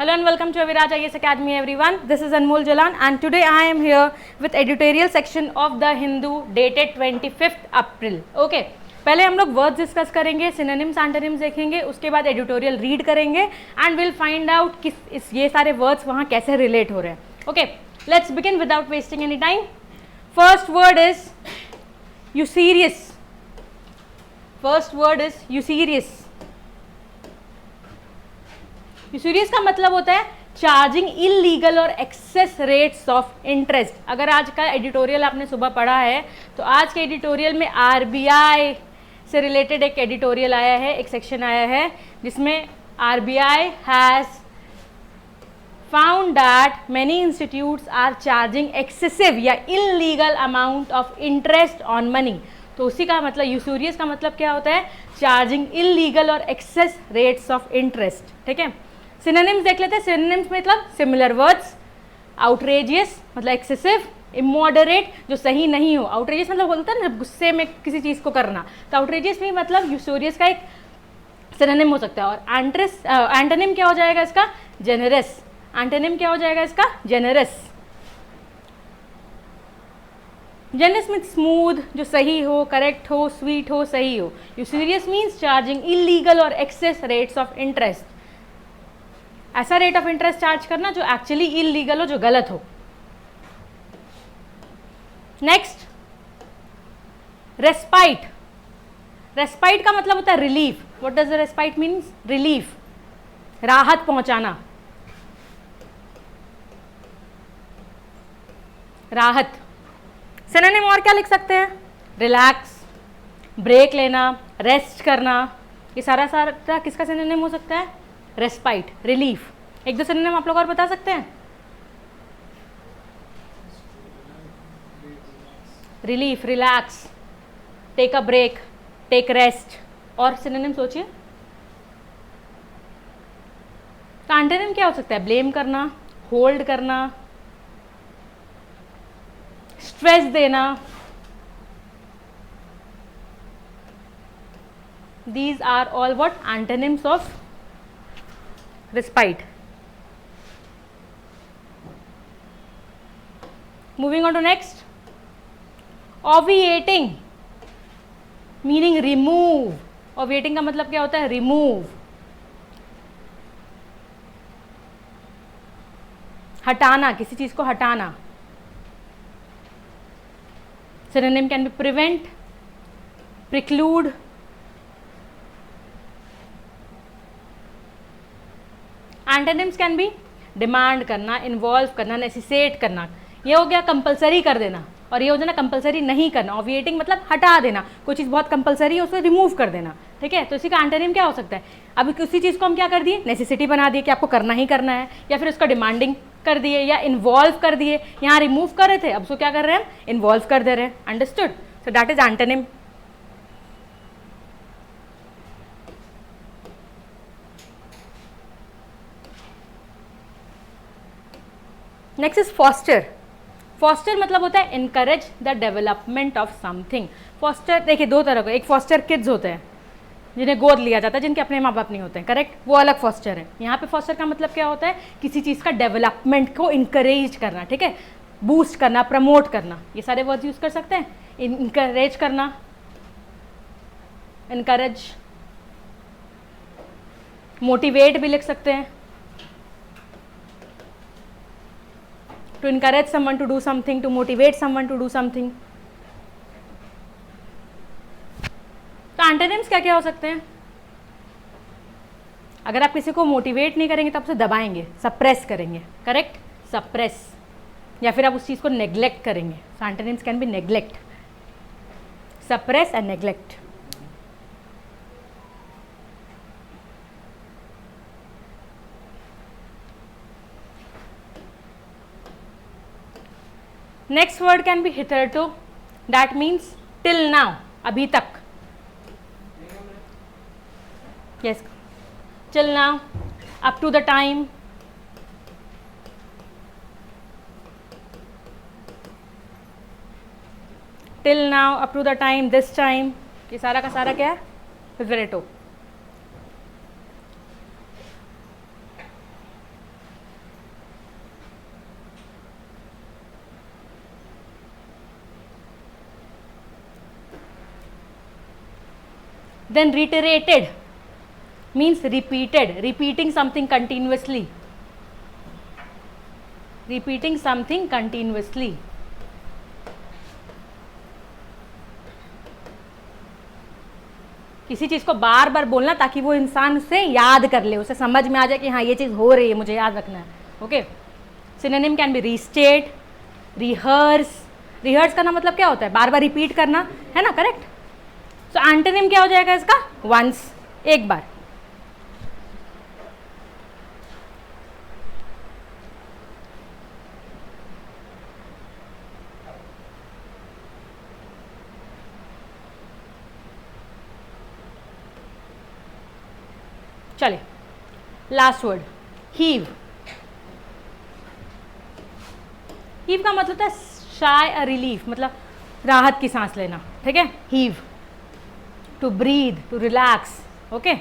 Hello and welcome to Aviraj IAS Academy everyone. This is Anmol Jalan and today I am here with editorial section of The Hindu dated 25th April. Okay. पहले हम लोग words discuss करेंगे, synonyms antonyms देखेंगे, उसके बाद editorial read करेंगे and will find out कि ये सारे वर्ड्स वहाँ कैसे रिलेट हो रहे हैं. Okay, let's begin without wasting any time. First word is usurious. First word is usurious. Usurious का मतलब होता है चार्जिंग इलीगल और एक्सेस रेट्स ऑफ इंटरेस्ट. अगर आज का एडिटोरियल आपने सुबह पढ़ा है तो आज के एडिटोरियल में आरबीआई से रिलेटेड एक एडिटोरियल आया है, एक सेक्शन आया है जिसमें RBI has found that many institutes are charging excessive या illegal amount of interest on money. तो उसी का मतलब यूसूरियस का मतलब क्या होता है, चार्जिंग इलीगल और एक्सेस रेट्स ऑफ इंटरेस्ट. ठीक है, सिनोनिम्स देख लेते हैं. सिनोनिम्स मतलब सिमिलर वर्ड्स. आउटरेजियस मतलब एक्सेसिव, इमोडरेट जो सही नहीं हो. आउटरेजियस मतलब बोलता है ना जब गुस्से में किसी चीज़ को करना, तो आउटरेजियस भी मतलब यूसोरियस का एक सिनोनिम हो सकता है. और एंटोनिम क्या हो जाएगा इसका, जेनरस. एंटोनिम क्या हो जाएगा इसका, जेनरस. जेनरस मीन्स स्मूथ, जो सही हो, करेक्ट हो, स्वीट हो, सही हो. यूसोरियस मीन्स चार्जिंग इलीगल और एक्सेस रेट्स ऑफ इंटरेस्ट. ऐसा रेट ऑफ इंटरेस्ट चार्ज करना जो एक्चुअली इलीगल हो, जो गलत हो. Next, respite. रेस्पाइट का मतलब होता है relief. What does respite means, relief, राहत पहुंचाना, राहत. सिनोनिम और क्या लिख सकते हैं, रिलैक्स, ब्रेक लेना, रेस्ट करना. ये सारा सारा किसका सिनोनिम हो सकता है, रेस्पाइट, रिलीफ. एक दो सिनोनिम आप लोग और बता सकते हैं. Relief, relax, take a break, take rest. और सिनोनिम सोचिए. तो एंटोनिम क्या हो सकता है, ब्लेम करना, होल्ड करना, स्ट्रेस देना. These are all what antonyms of respite. Moving on to next, obviating meaning remove. obviating का मतलब क्या होता है, remove, हटाना, किसी चीज को हटाना. Synonym can be prevent, preclude, antonyms can B demand करना, इन्वॉल्व करना, नेसेसिटेट करना. ये हो गया कंपलसरी कर देना, और ये हो जाना कंपलसरी नहीं करना. ऑब्विएटिंग मतलब हटा देना, कोई चीज़ बहुत कंपलसरी है उसको रिमूव कर देना. ठीक है, तो इसी का एंटोनिम क्या हो सकता है. अब उसी चीज़ को हम क्या कर दिए, नेसेसिटी बना दिए कि आपको करना ही करना है, या फिर उसका डिमांडिंग कर दिए, या इन्वॉल्व कर दिए. यहाँ रिमूव कर रहे थे, अब उसको क्या कर रहे हैं, इन्वॉल्व कर दे रहे हैं. Understood. So that is antonym. Next is foster. Foster मतलब होता है encourage the development of something. Foster देखिए दो तरह का, एक फॉस्टर किड्स होते हैं जिन्हें गोद लिया जाता है, जिनके अपने माँ बाप नहीं होते हैं, करेक्ट, वो अलग फॉस्टर है. यहाँ पे फॉस्टर का मतलब क्या होता है, किसी चीज़ का डेवलपमेंट को इनकरेज करना. ठीक है, बूस्ट करना, प्रमोट करना. ये सारे वर्ड्स यूज कर सकते हैं. इनकरेज करना, इनकरेज, मोटिवेट भी लिख सकते हैं. To encourage someone to do something, to motivate someone to do something. तो एंटोनिम्स क्या क्या हो सकते हैं. अगर आप किसी को मोटिवेट नहीं करेंगे तो आप उसे दबाएंगे, सप्रेस करेंगे, करेक्ट, सप्रेस. या फिर आप उस चीज़ को नेग्लेक्ट करेंगे. So antonyms can be neglect, suppress and neglect. Next word can be hitherto. That means till now, अभी तक. Yes, till now, up to the time. Till now, up to the time, this time. ये सारा का सारा क्या है, hitherto. Then reiterated means repeated, repeating something continuously, repeating something continuously. किसी चीज़ को बार बार बोलना ताकि वो इंसान उसे याद कर ले, उसे समझ में आ जाए कि हाँ ये चीज़ हो रही है, मुझे याद रखना है। Okay, synonym can be restate, rehearse. Rehearse करना मतलब क्या होता है? बार बार रिपीट करना, है ना, करेक्ट। सो एंटोनिम क्या हो जाएगा इसका? वंस, एक बार। चले, लास्ट वर्ड हीव। हीव का मतलब होता है शाय अ रिलीफ, मतलब राहत की सांस लेना, ठीक है। Heave, to breathe, to relax. Okay,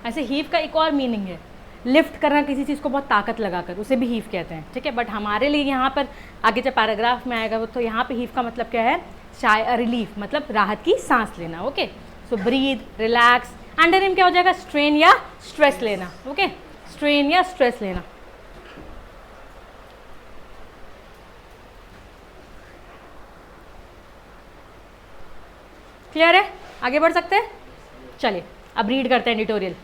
ऐसे हीव का एक और मीनिंग है, लिफ्ट करना किसी चीज़ को बहुत ताकत लगाकर, उसे भी हीव कहते हैं, ठीक है। बट हमारे लिए यहाँ पर आगे जब पैराग्राफ में आएगा वो, तो यहाँ पे हीव का मतलब क्या है? शाय अ रिलीफ, मतलब राहत की सांस लेना। ओके, सो ब्रीथ, रिलैक्स। एंटोनिम क्या हो जाएगा? स्ट्रेन या स्ट्रेस लेना। ओके, स्ट्रेन या स्ट्रेस लेना। क्लियर है? आगे बढ़ सकते हैं? चलिए अब रीड करते हैं editorial.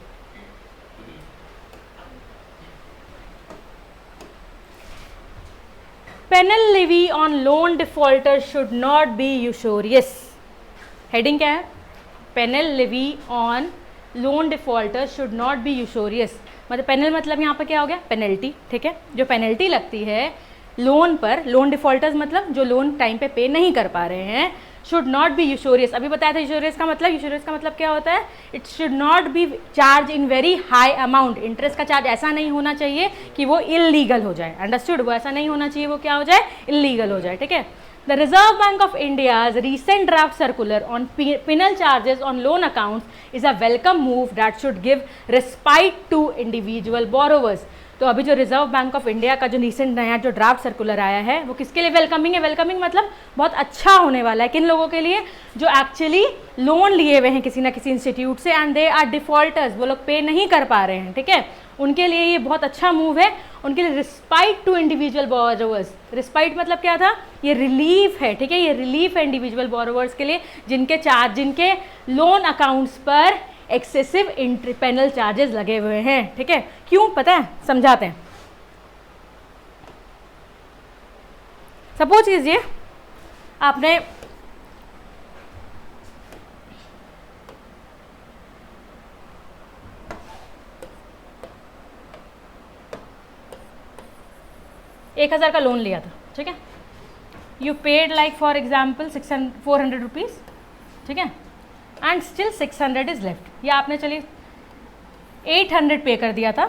Penal levy on loan defaulter should not be usurious. Heading क्या है? Penal levy on loan defaulter should not be usurious. मतलब पेनल मतलब यहाँ पर क्या हो गया? पेनल्टी, ठीक है। जो पेनल्टी लगती है लोन पर, लोन डिफॉल्टर्स मतलब जो लोन टाइम पे नहीं कर पा रहे हैं, शुड नॉट बी यूशोरियस। अभी बताया था यूशोरियस का मतलब, यूशोरियस का मतलब क्या होता है? It should not B charge in very high amount. Interest का चार्ज ऐसा नहीं होना चाहिए कि वो इलीगल हो जाए, अंडरस्टूड? वो ऐसा नहीं होना चाहिए, वो क्या हो जाए? इलीगल हो जाए, ठीक है। The Reserve Bank of India's recent draft circular on penal charges on loan accounts is a welcome move that should give respite to individual borrowers. तो अभी जो रिजर्व बैंक ऑफ इंडिया का जो रिसेंट नया जो ड्राफ्ट सर्कुलर आया है वो किसके लिए वेलकमिंग है? वेलकमिंग मतलब बहुत अच्छा होने वाला है। किन लोगों के लिए? जो एक्चुअली लोन लिए हुए हैं किसी ना किसी इंस्टीट्यूट से एंड दे आर डिफॉल्टर्स, वो लोग पे नहीं कर पा रहे हैं, ठीक है। उनके लिए ये बहुत अच्छा मूव है, उनके लिए respite to individual borrowers. Respite मतलब क्या था? ये रिलीफ है, ठीक है। ये रिलीफ है इंडिविजुअल बोरोवर्स के लिए जिनके लोन अकाउंट्स पर एक्सेसिव पेनल चार्जेस लगे हुए हैं, ठीक है। क्यों पता है? समझाते हैं। सपोज कीजिए आपने $1,000 का लोन लिया था, ठीक है। You paid like for example 400 rupees, ठीक है, एंड स्टिल 600 इज लेफ्ट। या आपने चलिए 800 पे कर दिया था,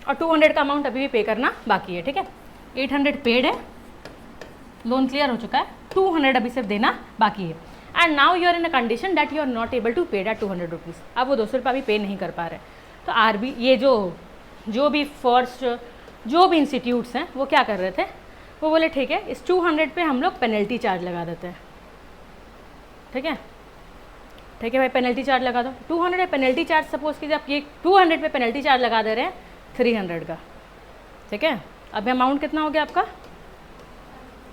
और 200 का अमाउंट अभी भी पे करना बाकी है, ठीक है। 800 पेड है, लोन क्लियर हो चुका है, 200 अभी सिर्फ देना बाकी है। And now you are in a condition that you are not able to pay that 200 rupees. अब वो 200 रुपये अभी पे नहीं कर पा रहे, तो आरबी ये जो भी फर्स्ट जो भी इंस्टीट्यूट्स हैं वो क्या कर रहे थे? वो बोले ठीक है इस 200 पे हम लोग पेनल्टी चार्ज लगा देते हैं, ठीक है। ठीक है भाई, पेनल्टी चार्ज लगा दो। 200 पेनल्टी चार्ज, सपोज कीजिए आप ये 200 पे पेनल्टी चार्ज लगा दे रहे हैं 300 का, ठीक है। अब अमाउंट कितना हो गया आपका?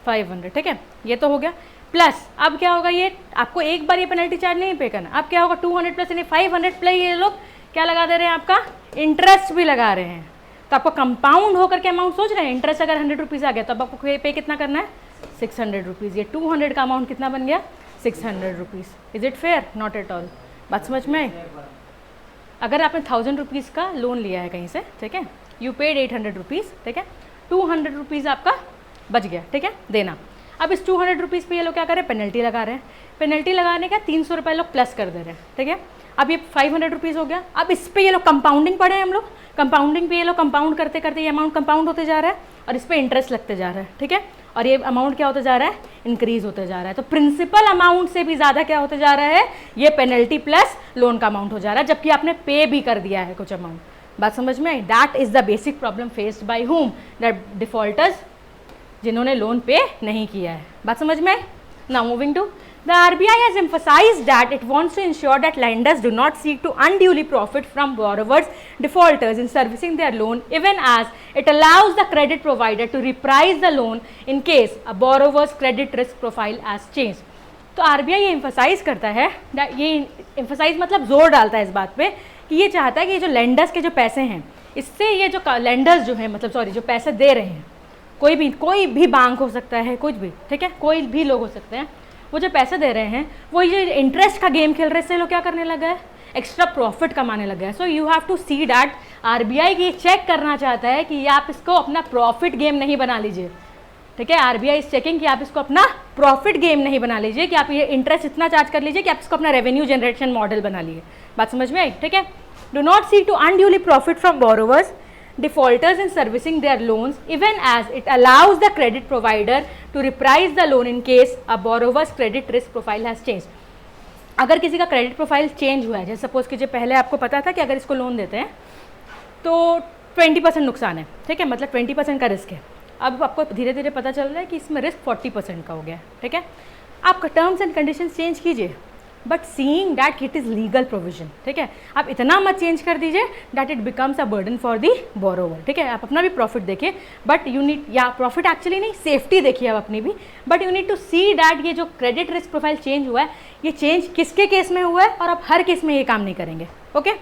500, ठीक है। ये तो हो गया। प्लस अब क्या होगा? ये आपको एक बार ये पेनल्टी चार्ज नहीं पे करना। अब क्या होगा? 200 प्लस यानी 500 प्लस ये लोग क्या लगा दे रहे हैं? आपका इंटरेस्ट भी लगा रहे हैं। तो आपको कंपाउंड होकर के अमाउंट सोच रहे हैं। इंटरेस्ट अगर 100 रुपीज़ आ गया तो अब आपको पे कितना करना है? 600 रुपीज़। ये 200 का अमाउंट कितना बन गया? 600 rupees. Is it fair? Not at all. बात समझ में आई? अगर आपने 1000 रुपीज़ का लोन लिया है कहीं से, ठीक है, यू पेड 800 रुपीज़, ठीक है, 200 रुपीज़ आपका बच गया, ठीक है, देना। अब इस 200 रुपीज़ पे ये लोग क्या कर रहे हैं? पेनल्टी लगा रहे हैं। पेनल्टी लगाने का 300 रुपये लोग प्लस कर दे रहे हैं, ठीक है। अब ये 500 रुपीज़ हो गया। अब इस पर ये लोग कंपाउंडिंग पढ़े हैं हम लोग, कंपाउंडिंग पे ये लोग कंपाउंड करते करते ये अमाउंट कंपाउंड होते जा रहा है और इस पर इंटरेस्ट लगते जा रहा है, ठीक है। और ये अमाउंट क्या होता जा रहा है, इंक्रीज होते जा रहा है। तो प्रिंसिपल अमाउंट से भी ज़्यादा क्या होते जा रहा है, ये पेनल्टी प्लस लोन का अमाउंट हो जा रहा है, जबकि आपने पे भी कर दिया है कुछ अमाउंट। बात समझ में आई? That is the basic problem faced by whom, the defaulters, जिन्होंने लोन पे नहीं किया है। बात समझ में आई? Now moving to the RBI has emphasized that it wants to ensure that lenders do not seek to unduly profit from borrowers defaulters in servicing their loan, even as it allows the credit provider to reprice the loan in case a borrower's credit risk profile has changed. तो RBI ये emphasize करता है, ये emphasize मतलब जोर डालता है इस बात पे कि ये चाहता है कि जो lenders के जो पैसे हैं, इससे ये जो lenders जो है मतलब सॉरी जो पैसे दे रहे हैं, कोई भी बैंक हो सकता है, कुछ भी, ठीक है, कोई भी लोग हो सकते हैं, वो जो पैसे दे रहे हैं वो ये इंटरेस्ट का गेम खेल रहे हैं, इससे लोग क्या करने लगा है, एक्स्ट्रा प्रॉफिट कमाने लगा है। So you have to see that RBI ये चेक करना चाहता है कि ये आप इसको अपना प्रॉफिट गेम नहीं बना लीजिए, ठीक है। आरबीआई इज चेकिंग कि आप इसको अपना प्रॉफिट गेम नहीं बना लीजिए, कि आप ये इंटरेस्ट इतना चार्ज कर लीजिए कि आप इसको अपना रेवेन्यू जनरेशन मॉडल बना लीजिए। बात समझ में आई? ठीक है। Do not seek to unduly profit from borrowers defaulters in servicing their loans, even as it allows the credit provider to reprise the loan in case a borrower's credit risk profile has changed. अगर किसी का credit profile change हुआ है, जैसे suppose कीजिए पहले आपको पता था कि अगर इसको लोन देते हैं तो 20% नुकसान है, ठीक है, मतलब 20% का रिस्क है। अब आपको धीरे धीरे पता चल रहा है कि इसमें रिस्क 40% का हो गया, ठीक है। आप टर्म्स एंड कंडीशंस चेंज कीजिए, but seeing that it is legal provision, ठीक है। आप इतना मत चेंज कर दीजिए that it becomes a burden for the borrower, ठीक है। आप अपना भी प्रॉफिट देखिए, बट यू नीड, या प्रॉफिट एक्चुअली नहीं, सेफ्टी देखिए आप अपनी भी, but you need to see that ये जो क्रेडिट रिस्क प्रोफाइल चेंज हुआ है, ये चेंज किसके केस में हुआ है, और आप हर केस में ये काम नहीं करेंगे, okay.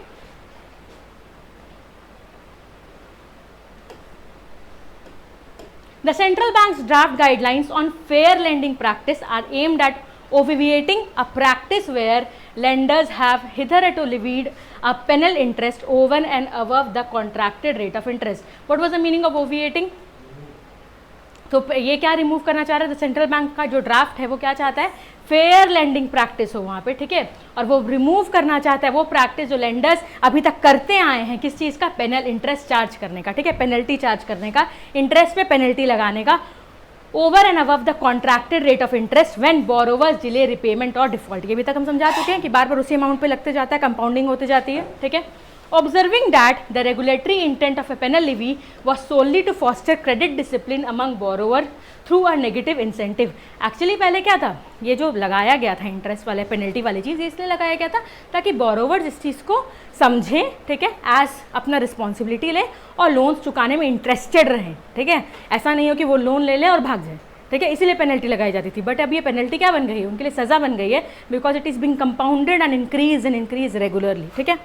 The central bank's draft guidelines on fair lending practice are aimed at obviating a practice where lenders have hitherto levied a penal interest over and above the contracted rate of interest. What was the meaning of obviating? तो ये क्या remove करना चाह रहा है? Central bank का जो draft है वो क्या चाहता है, फेयर लेंडिंग प्रैक्टिस हो वहाँ पे, ठीक है। और वो रिमूव करना चाहता है वो प्रैक्टिस जो लेंडर्स अभी तक करते आए हैं, किस चीज़ का, पेनल इंटरेस्ट चार्ज करने का, ठीक है, पेनल्टी चार्ज करने का, इंटरेस्ट पे पेनल्टी लगाने का, over and above the contracted rate of interest when borrowers delay repayment और डिफॉल्ट। ये अभी तक हम समझा चुके हैं कि बार बार उसी अमाउंट पे लगते जाता है, कंपाउंडिंग होती जाती है, ठीक है। Observing that the regulatory intent of a penal levy was solely to foster credit discipline among borrower through a negative incentive. Actually पहले क्या था, ये जो लगाया गया था इंटरेस्ट वाले पेनल्टी वाली चीज़, इसलिए लगाया गया था ताकि बोरोवर्स इस चीज़ को समझें, ठीक है, एज अपना रिस्पॉन्सिबिलिटी लें और लोन्स चुकाने में इंटरेस्टेड रहें, ठीक है। ऐसा नहीं हो कि वो लोन ले लें और भाग जाए, ठीक है, इसीलिए पेनल्टी लगाई जाती थी। बट अब ये पेनल्टी क्या बन गई है, उनके लिए सज़ा बन गई है, because it is being compounded and increase regularly, ठीक है।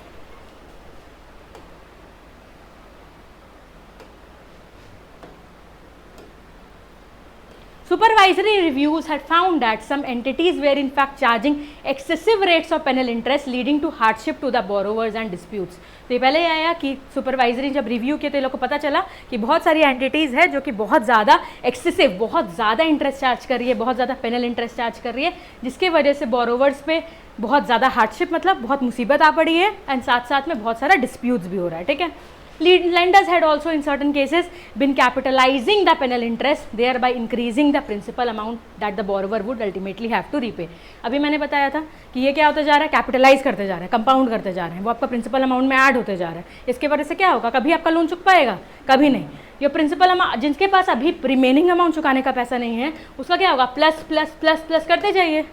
Supervisory reviews had found that some entities were in fact charging excessive rates of penal interest, leading to hardship to the borrowers and disputes. तो ये पहले आया कि supervisory जब review किए तो ये लोग को पता चला कि बहुत सारी एंटिटीज़ है जो कि बहुत ज़्यादा एक्सेसिव, बहुत ज़्यादा इंटरेस्ट चार्ज कर रही है, बहुत ज़्यादा पेनल इंटरेस्ट चार्ज कर रही है, जिसके वजह से बोरोवर्स पे बहुत ज़्यादा हार्डशिप, मतलब बहुत मुसीबत आ पड़ी है, एंड साथ साथ में बहुत सारा डिस्प्यूट्स भी हो रहा है, ठीक है। Lenders had also in certain cases been capitalizing the penal interest, thereby increasing the principal amount that the borrower would ultimately have to repay. अभी मैंने बताया था कि ये क्या होता जा रहा है, कैपिटलाइज करते जा रहे हैं, कंपाउंड करते जा रहे हैं, वो आपका प्रिंसिपल अमाउंट में ऐड होते जा रहा है। इसके वजह से क्या होगा, कभी आपका लोन चुक पाएगा, कभी नहीं। ये प्रिंसिपल अमाउंट, जिनके पास अभी रिमेनिंग अमाउंट चुकाने का पैसा नहीं है, उसका क्या होगा, प्लस प्लस प्लस प्लस करते जाइए।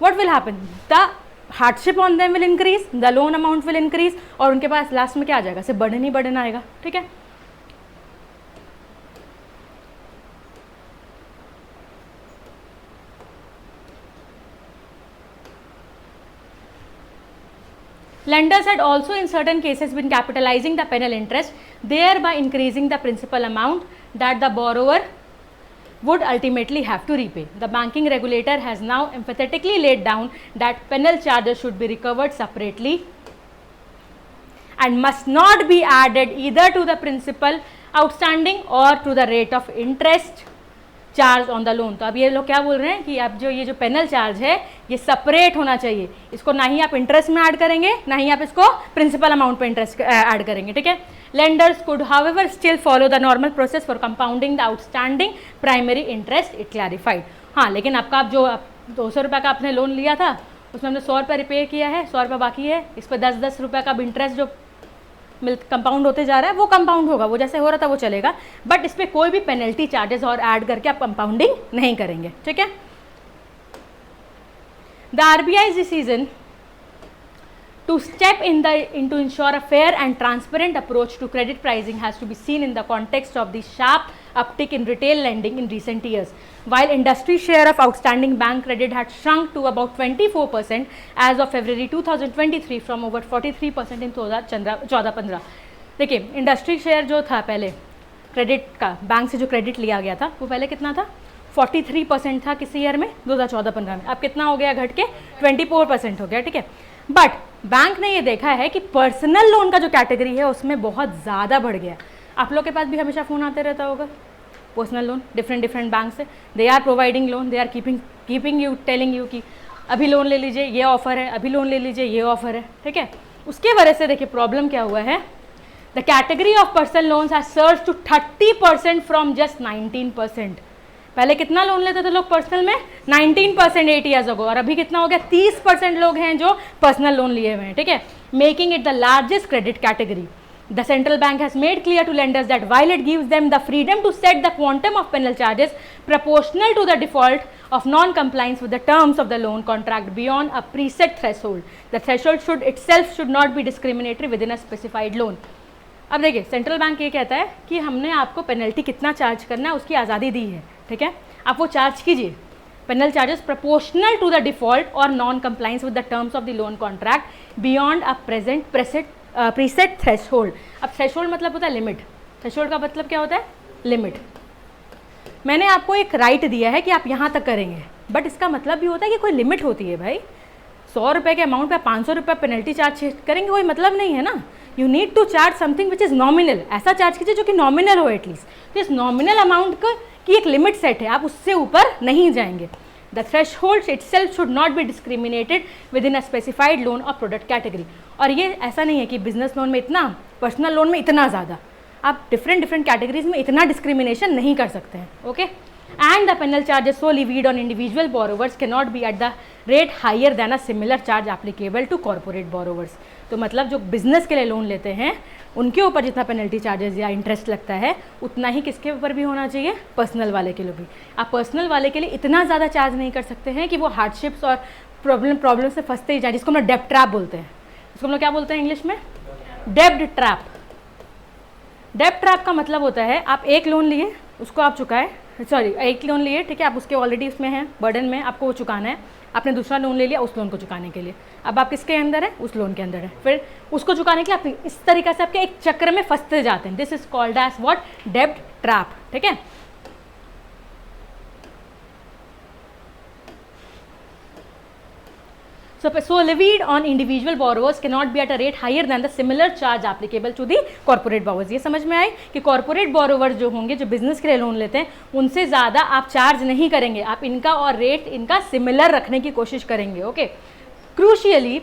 What will happen? The hardship on them will increase, the loan amount will increase, और उनके पास लास्ट में क्या आ जाएगा, सिर्फ बर्डन ही बर्डन आएगा, ठीक है। Lenders had also in certain cases been capitalizing the penal interest, thereby increasing the principal amount that the borrower would ultimately have to repay. The banking regulator has now emphatically laid down that penal charges should be recovered separately and must not be added either to the principal outstanding or to the rate of interest charge on the loan. तो अब ये लोग क्या बोल रहे हैं कि अब जो ये जो पेनल चार्ज है ये सेपरेट होना चाहिए, इसको ना ही आप इंटरेस्ट में ऐड करेंगे, ना ही आप इसको प्रिंसिपल अमाउंट पे इंटरेस्ट ऐड करेंगे, ठीक है। Lenders could however still follow the normal process for compounding the outstanding primary interest, it clarified. हाँ, लेकिन आपका आप जो 200 रुपये का आपने लोन लिया था उसमें हमने 100 रुपये रिपे किया है, 100 रुपये बाकी है, इस पर 10-10 रुपये का इंटरेस्ट जो कंपाउंड होते जा रहा है वो कंपाउंड होगा, वो जैसे हो रहा था वो चलेगा, बट इस पर कोई भी पेनल्टी चार्जेस और ऐड करके आप कंपाउंडिंग नहीं करेंगे, ठीक है। The RBI's decision to step in to ensure a fair and transparent approach to credit pricing has to be seen in the context of the sharp uptick in retail lending in recent years. While industry share of outstanding bank credit had shrunk to about 24% as of February 2023 from over 43% in 2014-15. देखिए, industry share जो था पहले credit का, bank से जो credit लिया गया था वो पहले कितना था, 43% था किसी ईयर में 2014-15 में, अब कितना हो गया, घट के 24% हो गया, ठीक है। बट बैंक ने ये देखा है कि पर्सनल लोन का जो कैटेगरी है उसमें बहुत ज़्यादा बढ़ गया। आप लोग के पास भी हमेशा फ़ोन आते रहता होगा, पर्सनल लोन डिफरेंट बैंक से, they are providing loan, they are keeping you telling you कि अभी लोन ले लीजिए, ये ऑफर है, अभी लोन ले लीजिए, ये ऑफर है, ठीक है। उसके वजह से देखिए प्रॉब्लम क्या हुआ है, the category of personal loans has surge to 30% from just 19%। पहले कितना लोन लेते थे लोग पर्सनल में, 19% 8 ईयर्स अगो, और अभी कितना हो गया, 30% लोग हैं जो पर्सनल लोन लिए हुए हैं, ठीक है, making it the largest credit category. The central bank has made clear to lenders that while it gives them the freedom to set the quantum of penal charges proportional to the default of non-compliance with the terms of the loan contract beyond a preset threshold, the threshold should not be discriminatory within a specified loan. अब देखिए, central bank ये कहता है कि हमने आपको penalty कितना charge करना है उसकी आज़ादी दी है, ठीक है, आप वो चार्ज कीजिए, penal charges proportional to the default और non compliance with the terms of the loan contract beyond a preset threshold. अब थ्रेशोल्ड मतलब होता है लिमिट, थ्रेशोल्ड का मतलब क्या होता है, लिमिट। मैंने आपको एक राइट दिया है कि आप यहाँ तक करेंगे, बट इसका मतलब भी होता है कि कोई लिमिट होती है भाई। 100 रुपये के अमाउंट पे 500 रुपये पेनल्टी चार्ज करेंगे, कोई मतलब नहीं है ना। You need to charge something which is nominal, ऐसा चार्ज कीजिए जो कि नॉमिनल हो एटलीस्ट। तो इस नॉमिनल अमाउंट की एक लिमिट सेट है, आप उससे ऊपर नहीं जाएंगे। The threshold itself should not B discriminated with in a specified loan और प्रोडक्ट कैटेगरी। और ये ऐसा नहीं है कि बिजनेस लोन में इतना, पर्सनल लोन में इतना ज़्यादा, आप डिफरेंट कैटेगरीज में इतना डिस्क्रिमिनेशन नहीं कर सकते हैं, okay. And the penal charges so levied on individual borrowers cannot be at the rate higher than a similar charge applicable to corporate borrowers. तो मतलब जो बिजनेस के लिए लोन लेते हैं उनके ऊपर जितना पेनल्टी चार्जेस या इंटरेस्ट लगता है उतना ही किसके ऊपर भी होना चाहिए, पर्सनल वाले के लिए भी। आप पर्सनल वाले के लिए इतना ज़्यादा चार्ज नहीं कर सकते हैं कि वो हार्डशिप्स और प्रॉब्लम से फंसते ही जाए, जिसको हम लोग डेब्ट ट्रैप बोलते हैं। इसको हम लोग क्या बोलते हैं इंग्लिश में, डेब्ट ट्रैप। डेब्ट ट्रैप का मतलब होता है आप एक लोन लिए, उसको आप चुकाए, एक लोन लिए, ठीक है, आप उसके ऑलरेडी उसमें हैं, बर्डन में, आपको वो चुकाना है। आपने दूसरा लोन ले लिया उस लोन को चुकाने के लिए, अब आप किसके अंदर है, उस लोन के अंदर है, फिर उसको चुकाने के लिए आप इस तरीके से आपके एक चक्र में फंसते जाते हैं। This is called as what, डेब्ट ट्रैप, ठीक है। So levied on individual borrowers cannot be at a rate higher than the similar charge applicable to the corporate borrowers। ये समझ में आई कि corporate borrowers जो होंगे, जो बिजनेस के लिए लोन लेते हैं, उनसे ज़्यादा आप चार्ज नहीं करेंगे, आप इनका और रेट इनका सिमिलर रखने की कोशिश करेंगे, okay. Crucially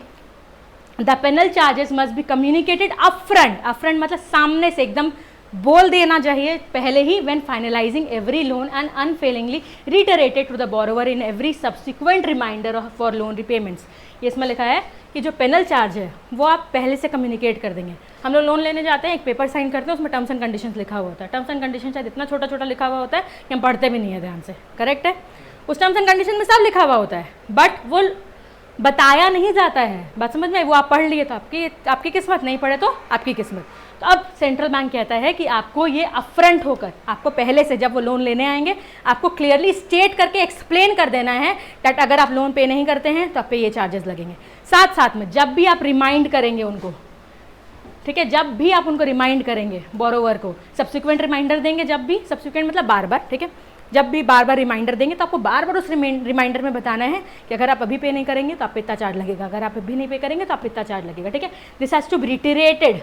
the penal charges must be communicated upfront, upfront मतलब सामने से एकदम बोल देना चाहिए पहले ही, when finalising every loan and unfailingly reiterated to the borrower in every subsequent reminder for loan repayments. ये इसमें लिखा है कि जो पेनल चार्ज है वो आप पहले से कम्युनिकेट कर देंगे। हम लोग लोन लेने जाते हैं, एक पेपर साइन करते हैं, उसमें टर्म्स एंड कंडीशंस लिखा हुआ होता है। टर्म्स एंड कंडीशन शायद इतना छोटा छोटा लिखा हुआ होता है कि हम पढ़ते भी नहीं है ध्यान से, करेक्ट है। उस टर्म्स एंड कंडीशन में सब लिखा हुआ होता है, बट वो बताया नहीं जाता है, बात समझ में। वो आप पढ़ लिए तो आपकी किस्मत, नहीं पढ़े तो आपकी किस्मत। तो अब सेंट्रल बैंक कहता है कि आपको ये अपफ्रंट होकर, आपको पहले से जब वो लोन लेने आएंगे आपको क्लियरली स्टेट करके एक्सप्लेन कर देना है दैट अगर आप लोन पे नहीं करते हैं तो आप पे ये चार्जेस लगेंगे। साथ साथ में जब भी आप रिमाइंड करेंगे उनको, ठीक है, जब भी आप उनको रिमाइंड करेंगे बोरोवर को, सब्सिक्वेंट रिमाइंडर देंगे, जब भी सब्सिक्वेंट मतलब बार बार, ठीक है, जब भी बार बार रिमाइंडर देंगे तो आपको बार बार उस रिमाइंडर में बताना है कि अगर आप अभी पे नहीं करेंगे तो आप पे इतना चार्ज लगेगा, अगर आप अभी नहीं पे करेंगे तो आप पे इतना चार्ज लगेगा, ठीक है। This has to be reiterated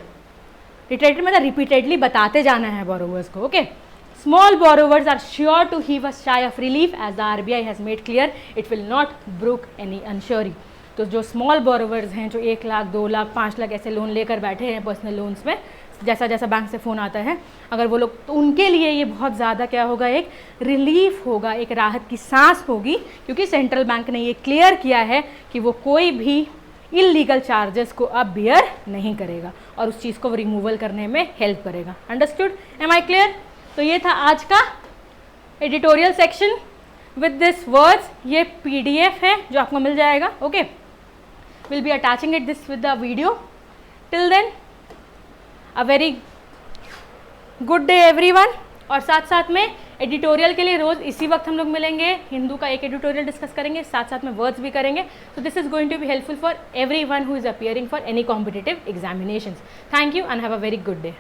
मतलब रिपीटेडली बताते जाना है बोरोवर्स को, okay. Small borrowers are sure to heave a sigh of relief as the RBI has made clear it will not brook any usury। तो जो स्मॉल बोरोवर्स हैं, जो 1 लाख 2 लाख 5 लाख ऐसे लोन लेकर बैठे हैं पर्सनल लोन्स में, जैसा जैसा बैंक से फ़ोन आता है, अगर वो लोग, तो उनके लिए ये बहुत ज़्यादा क्या होगा, एक रिलीफ होगा, एक राहत की सांस होगी, क्योंकि सेंट्रल बैंक ने ये क्लियर किया है कि वो कोई भी इलीगल चार्जेस को अब बियर नहीं करेगा और उस चीज़ को रिमूवल करने में हेल्प करेगा। अंडरस्टूड? Am I clear? तो ये था आज का editorial section with this words. ये PDF है जो आपको मिल जाएगा। Okay, will be attaching it this with the video. Till then a very good day everyone. और साथ साथ में एडिटोरियल के लिए रोज़ इसी वक्त हम लोग मिलेंगे, हिंदू का एक एडिटोरियल डिस्कस करेंगे, साथ साथ में वर्ड्स भी करेंगे। So this is going to be helpful for everyone who is appearing for any competitive examinations. Thank you and have a very good day.